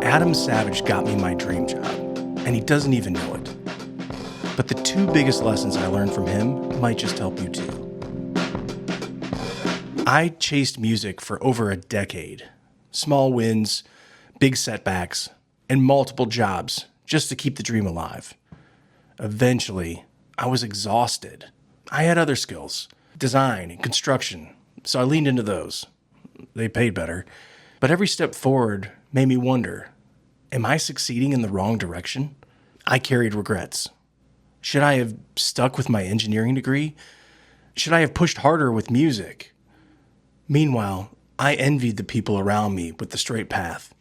Adam Savage got me my dream job, and he doesn't even know it. But the two biggest lessons I learned from him might just help you too. I chased music for over a decade. Small wins, big setbacks, and multiple jobs just to keep the dream alive. Eventually, I was exhausted. I had other skills, design and construction, so I leaned into those. They paid better. But every step forward made me wonder, am I succeeding in the wrong direction? I carried regrets. Should I have stuck with my engineering degree? Should I have pushed harder with music? Meanwhile, I envied the people around me with the straight path.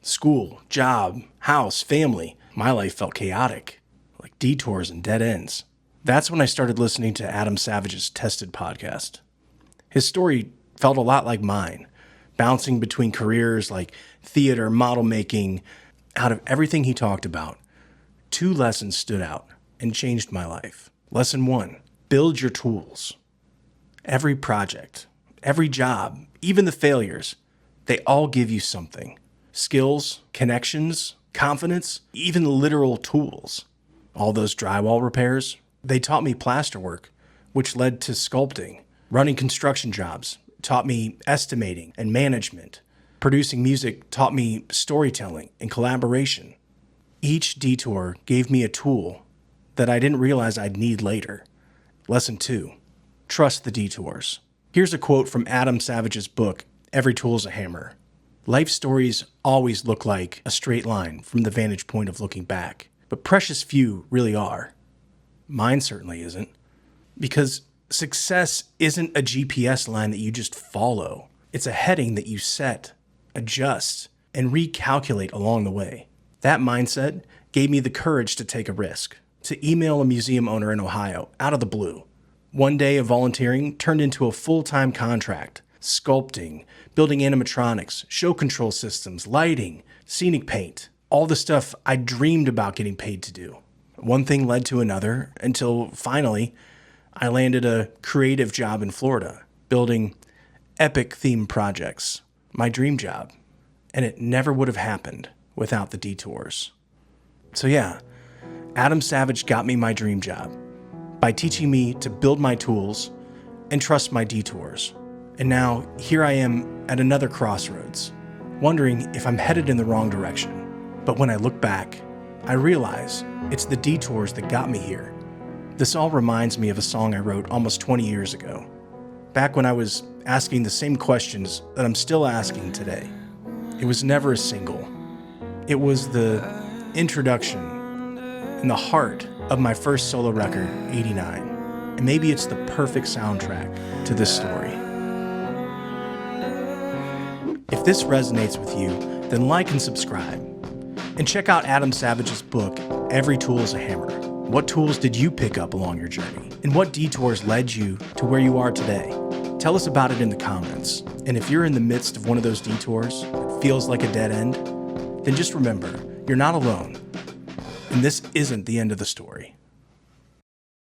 School, job, house, family. My life felt chaotic, like detours and dead ends. That's when I started listening to Adam Savage's Tested podcast. His story felt a lot like mine, bouncing between careers like theater, model making. Out of everything he talked about, two lessons stood out and changed my life. Lesson 1, build your tools. Every project, every job, even the failures, they all give you something. Skills, connections, confidence, even literal tools. All those drywall repairs, they taught me plasterwork, which led to sculpting. Running construction jobs taught me estimating and management. Producing music taught me storytelling and collaboration. Each detour gave me a tool that I didn't realize I'd need later. Lesson 2, trust the detours. Here's a quote from Adam Savage's book, Every Tool's a Hammer. Life stories always look like a straight line from the vantage point of looking back, but precious few really are. Mine certainly isn't. Because success isn't a GPS line that you just follow. It's a heading that you set, adjust, and recalculate along the way. That mindset gave me the courage to take a risk, to email a museum owner in Ohio out of the blue. One day of volunteering turned into a full-time contract, sculpting, building animatronics, show control systems, lighting, scenic paint, all the stuff I dreamed about getting paid to do. One thing led to another until finally I landed a creative job in Florida, building epic theme projects, my dream job. And it never would have happened without the detours. So yeah, Adam Savage got me my dream job by teaching me to build my tools and trust my detours. And now here I am at another crossroads, wondering if I'm headed in the wrong direction. But when I look back, I realize it's the detours that got me here. This all reminds me of a song I wrote almost 20 years ago, back when I was asking the same questions that I'm still asking today. It was never a single. It was the introduction and the heart of my first solo record, 89. And maybe it's the perfect soundtrack to this story. If this resonates with you, then like and subscribe. And check out Adam Savage's book, Every Tool's a Hammer. What tools did you pick up along your journey? And what detours led you to where you are today? Tell us about it in the comments. And if you're in the midst of one of those detours that feels like a dead end, then just remember, you're not alone. And this isn't the end of the story.